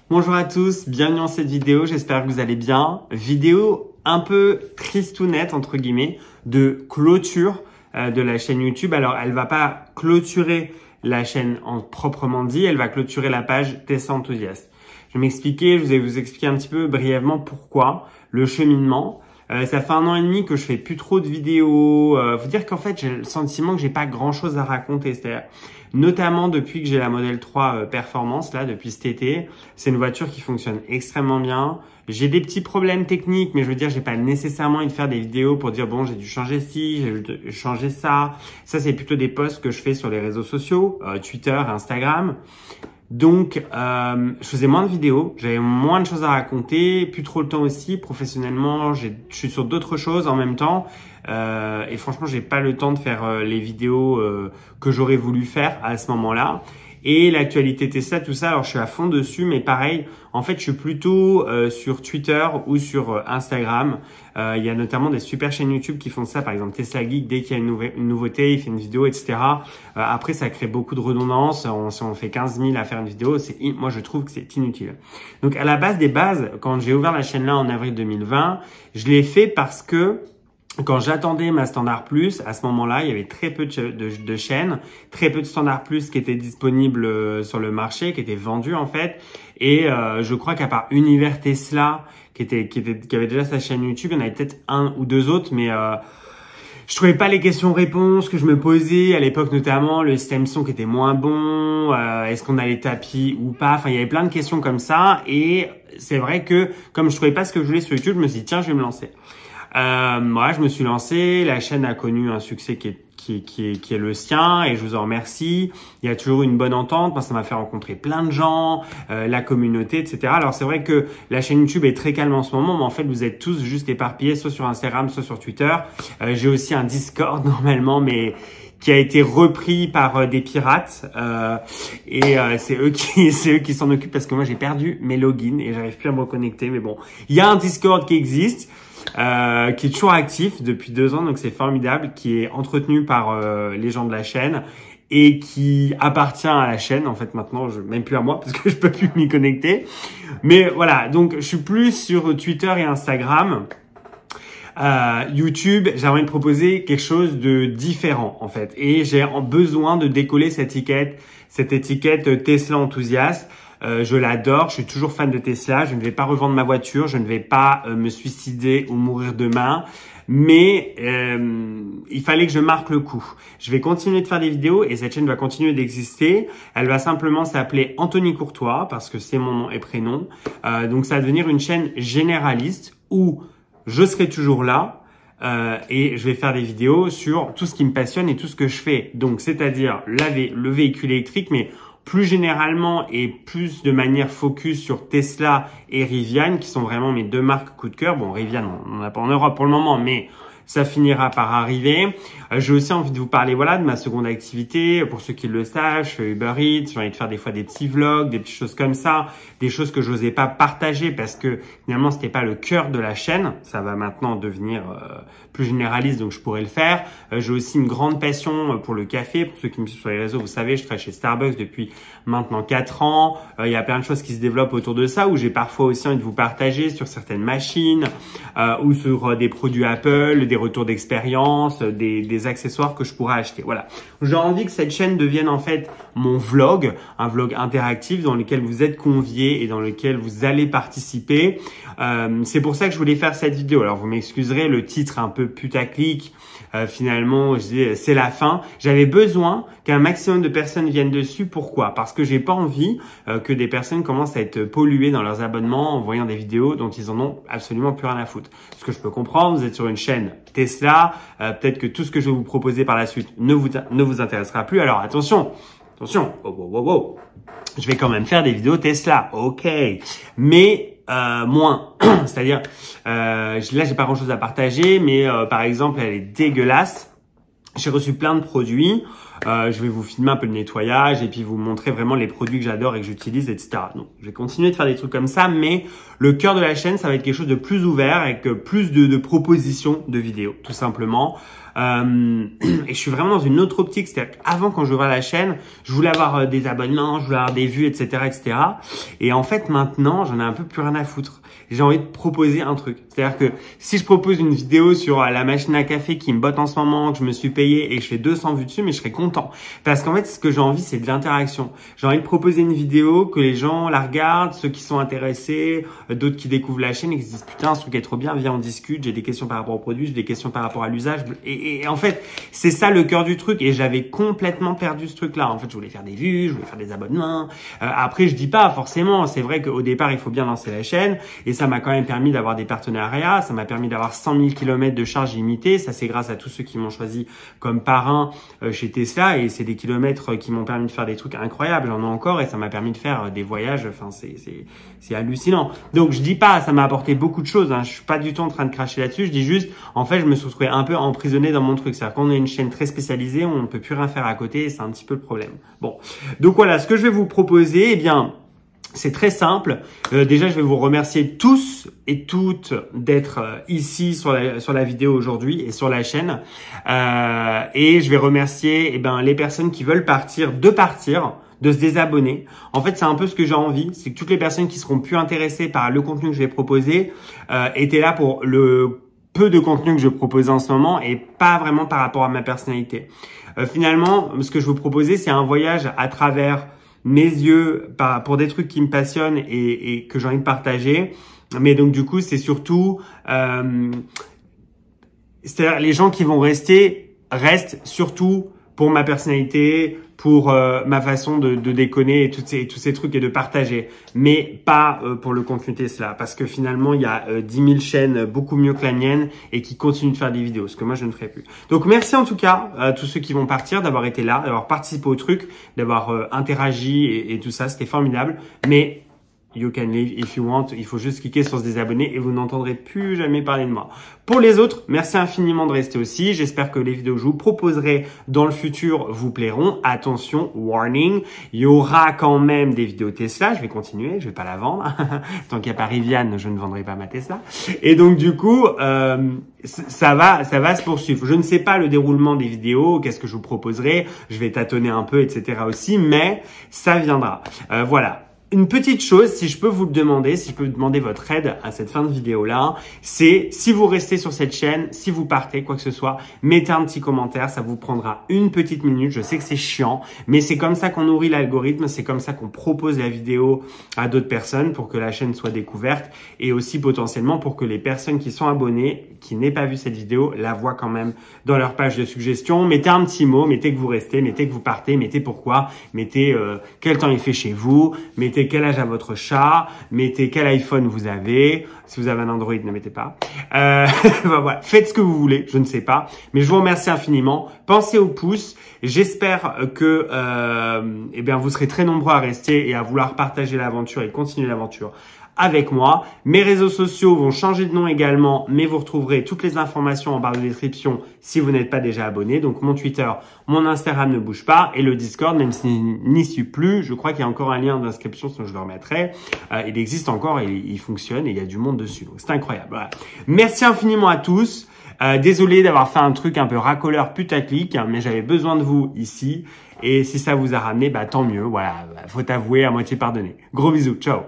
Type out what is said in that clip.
Bonjour à tous, bienvenue dans cette vidéo, j'espère que vous allez bien. Vidéo un peu tristounette entre guillemets de clôture de la chaîne YouTube. Alors elle va pas clôturer la chaîne en proprement dit, elle va clôturer la page Tesla Enthousiaste. Je vais m'expliquer, je vais vous expliquer un petit peu brièvement pourquoi, le cheminement. Ça fait 1 an et demi que je fais plus trop de vidéos. Faut dire qu'en fait, j'ai le sentiment que j'ai pas grand chose à raconter. C'est-à-dire, notamment depuis que j'ai la Model 3 Performance, là, depuis cet été. C'est une voiture qui fonctionne extrêmement bien. J'ai des petits problèmes techniques, mais je veux dire, j'ai pas nécessairement envie de faire des vidéos pour dire, bon, j'ai dû changer ci, j'ai dû changer ça. Ça, c'est plutôt des posts que je fais sur les réseaux sociaux, Twitter, Instagram. Donc, je faisais moins de vidéos, j'avais moins de choses à raconter, plus trop le temps aussi. Professionnellement, je suis sur d'autres choses en même temps. Et franchement, j'ai pas le temps de faire les vidéos que j'aurais voulu faire à ce moment-là. Et l'actualité Tesla, tout ça, alors je suis à fond dessus, mais pareil, en fait, je suis plutôt sur Twitter ou sur Instagram. Il y a notamment des super chaînes YouTube qui font ça, par exemple Tesla Geek, dès qu'il y a une nouveauté, il fait une vidéo, etc. Après, ça crée beaucoup de redondance. Si on fait 15 000 à faire une vidéo, moi, je trouve que c'est inutile. Donc, à la base des bases, quand j'ai ouvert la chaîne là en avril 2020, je l'ai fait parce que quand j'attendais ma Standard Plus, à ce moment-là, il y avait très peu de chaînes, très peu de Standard Plus qui étaient disponibles sur le marché, qui étaient vendus en fait. Et je crois qu'à part Univers Tesla, qui avait déjà sa chaîne YouTube, il y en avait peut-être 1 ou 2 autres, mais je trouvais pas les questions-réponses que je me posais à l'époque, notamment le système son qui était moins bon, est-ce qu'on a les tapis ou pas. Enfin, il y avait plein de questions comme ça. Et c'est vrai que comme je trouvais pas ce que je voulais sur YouTube, je me suis dit tiens, je vais me lancer. Voilà, je me suis lancé. La chaîne a connu un succès qui est le sien et je vous en remercie. Il y a toujours eu une bonne entente. Moi, ça m'a fait rencontrer plein de gens, la communauté, etc. Alors, c'est vrai que la chaîne YouTube est très calme en ce moment, mais en fait, vous êtes tous juste éparpillés, soit sur Instagram, soit sur Twitter. J'ai aussi un Discord normalement, mais qui a été repris par des pirates c'est eux qui s'en occupent parce que moi j'ai perdu mes logins et j'arrive plus à me reconnecter. Mais bon, il y a un Discord qui existe. Qui est toujours actif depuis 2 ans, donc c'est formidable, qui est entretenu par les gens de la chaîne et qui appartient à la chaîne en fait maintenant, même plus à moi parce que je peux plus m'y connecter. Mais voilà, donc je suis plus sur Twitter et Instagram. YouTube, j'ai envie de proposer quelque chose de différent en fait, et j'ai besoin de décoller cette étiquette Tesla Enthousiaste. Je l'adore, je suis toujours fan de Tesla, je ne vais pas revendre ma voiture, je ne vais pas me suicider ou mourir demain, mais il fallait que je marque le coup. Je vais continuer de faire des vidéos et cette chaîne va continuer d'exister. Elle va simplement s'appeler Anthony Courtois parce que c'est mon nom et prénom. Donc ça va devenir une chaîne généraliste où je serai toujours là. Et je vais faire des vidéos sur tout ce qui me passionne et tout ce que je fais. Donc, c'est-à-dire le véhicule électrique, mais plus généralement et plus de manière focus sur Tesla et Rivian, qui sont vraiment mes 2 marques coup de cœur. Bon, Rivian, on n'en a pas en Europe pour le moment, mais ça finira par arriver. J'ai aussi envie de vous parler, voilà, de ma seconde activité. Pour ceux qui le savent, je fais Uber Eats. J'ai envie de faire des fois des petits vlogs, des petites choses comme ça, des choses que je n'osais pas partager parce que finalement c'était pas le cœur de la chaîne. Ça va maintenant devenir plus généraliste, donc je pourrais le faire. J'ai aussi une grande passion pour le café. Pour ceux qui me suivent sur les réseaux, vous savez, je travaille chez Starbucks depuis maintenant 4 ans. Il y a plein de choses qui se développent autour de ça, où j'ai parfois aussi envie de vous partager sur certaines machines ou sur des produits Apple, des retours d'expérience, des accessoires que je pourrais acheter. Voilà. J'ai envie que cette chaîne devienne en fait mon vlog, un vlog interactif dans lequel vous êtes conviés et dans lequel vous allez participer. C'est pour ça que je voulais faire cette vidéo. Alors vous m'excuserez, le titre un peu putaclic. Finalement, je dis c'est la fin. J'avais besoin qu'un maximum de personnes viennent dessus. Pourquoi? Parce que j'ai pas envie que des personnes commencent à être polluées dans leurs abonnements en voyant des vidéos dont ils en ont absolument plus rien à foutre. Ce que je peux comprendre, vous êtes sur une chaîne Tesla, peut-être que tout ce que je vais vous proposer par la suite ne vous intéressera plus. Alors attention, wow. Je vais quand même faire des vidéos Tesla, ok, mais moins. C'est-à-dire, là, j'ai pas grand-chose à partager, mais par exemple, elle est dégueulasse. J'ai reçu plein de produits. Je vais vous filmer un peu le nettoyage et puis vous montrer vraiment les produits que j'adore et que j'utilise, etc. Donc, je vais continuer de faire des trucs comme ça, mais le cœur de la chaîne, ça va être quelque chose de plus ouvert avec plus de propositions de vidéos, tout simplement. Et je suis vraiment dans une autre optique, c'est-à-dire qu'avant, quand j'ouvrais la chaîne, je voulais avoir des abonnements, je voulais avoir des vues, etc., etc. Et en fait, maintenant, j'en ai un peu plus rien à foutre. J'ai envie de proposer un truc. C'est-à-dire que si je propose une vidéo sur la machine à café qui me botte en ce moment, que je me suis payé et que je fais 200 vues dessus, mais je serais content. Parce qu'en fait, ce que j'ai envie, c'est de l'interaction. J'ai envie de proposer une vidéo, que les gens la regardent, ceux qui sont intéressés, d'autres qui découvrent la chaîne et qui se disent « Putain, ce truc est trop bien, viens, on discute, j'ai des questions par rapport au produit, j'ai des questions par rapport à l'usage. » Et en fait, c'est ça le cœur du truc. Et j'avais complètement perdu ce truc-là. En fait, je voulais faire des vues, je voulais faire des abonnements. Après, je dis pas forcément. C'est vrai qu'au départ, il faut bien lancer la chaîne. Et ça m'a quand même permis d'avoir des partenariats. Ça m'a permis d'avoir 100 000 km de charge limitée. Ça, c'est grâce à tous ceux qui m'ont choisi comme parrain chez Tesla. Et c'est des kilomètres qui m'ont permis de faire des trucs incroyables. J'en ai encore et ça m'a permis de faire des voyages. Enfin, c'est hallucinant. Donc, je dis pas, ça m'a apporté beaucoup de choses. Hein. Je suis pas du tout en train de cracher là-dessus. Je dis juste, en fait, je me suis retrouvé un peu emprisonné dans mon truc. C'est-à-dire qu'on est une chaîne très spécialisée, on ne peut plus rien faire à côté et c'est un petit peu le problème. Bon. Donc voilà, ce que je vais vous proposer, eh bien, c'est très simple. Déjà, je vais vous remercier tous et toutes d'être ici sur la vidéo aujourd'hui et sur la chaîne. Et je vais remercier les personnes qui veulent partir, de se désabonner. En fait, c'est un peu ce que j'ai envie. C'est que toutes les personnes qui seront plus intéressées par le contenu que je vais proposer étaient là pour le peu de contenu que je proposais en ce moment et pas vraiment par rapport à ma personnalité. Finalement, ce que je veux proposer, c'est un voyage à travers mes yeux pour des trucs qui me passionnent et que j'ai envie de partager. Mais donc du coup, c'est surtout c'est-à-dire les gens qui vont restent surtout pour ma personnalité, pour ma façon de déconner et tous ces trucs et de partager, mais pas pour le contenu Tesla, parce que finalement il y a 10 000 chaînes beaucoup mieux que la mienne et qui continuent de faire des vidéos, ce que moi je ne ferai plus. Donc merci en tout cas à tous ceux qui vont partir, d'avoir été là, d'avoir participé au truc, d'avoir interagi et tout ça, c'était formidable. Mais you can leave if you want. Il faut juste cliquer sur se désabonner et vous n'entendrez plus jamais parler de moi. Pour les autres, merci infiniment de rester aussi. J'espère que les vidéos que je vous proposerai dans le futur vous plairont. Attention, warning, il y aura quand même des vidéos Tesla. Je vais continuer, je vais pas la vendre. Tant qu'il n'y a pas Rivian, je ne vendrai pas ma Tesla. Et donc du coup, ça va se poursuivre. Je ne sais pas le déroulement des vidéos, qu'est-ce que je vous proposerai. Je vais tâtonner un peu, etc. aussi, mais ça viendra. Voilà. Une petite chose, si je peux vous le demander, si je peux vous demander votre aide à cette fin de vidéo-là, c'est si vous restez sur cette chaîne, si vous partez, quoi que ce soit, mettez un petit commentaire, ça vous prendra une petite minute. Je sais que c'est chiant, mais c'est comme ça qu'on nourrit l'algorithme, c'est comme ça qu'on propose la vidéo à d'autres personnes pour que la chaîne soit découverte et aussi potentiellement pour que les personnes qui sont abonnées, qui n'aient pas vu cette vidéo, la voient quand même dans leur page de suggestions. Mettez un petit mot, mettez que vous restez, mettez que vous partez, mettez pourquoi, mettez quel temps il fait chez vous, mettez quel âge a votre chat, mettez quel iPhone vous avez. Si vous avez un Android, ne mettez pas. Voilà. Faites ce que vous voulez, je ne sais pas. Mais je vous remercie infiniment. Pensez au pouce. J'espère que vous serez très nombreux à rester et à vouloir partager l'aventure et continuer l'aventure avec moi. Mes réseaux sociaux vont changer de nom également, mais vous retrouverez toutes les informations en barre de description si vous n'êtes pas déjà abonné. Donc mon Twitter, mon Instagram ne bouge pas et le Discord, même s'il n'y suis plus, je crois qu'il y a encore un lien d'inscription, sinon je le remettrai. Il existe encore et il fonctionne et il y a du monde dessus. Donc c'est incroyable. Voilà. Merci infiniment à tous. Désolé d'avoir fait un truc un peu racoleur putaclic, mais j'avais besoin de vous ici. Et si ça vous a ramené, tant mieux. Voilà, faut avouer, à moitié pardonné. Gros bisous, ciao.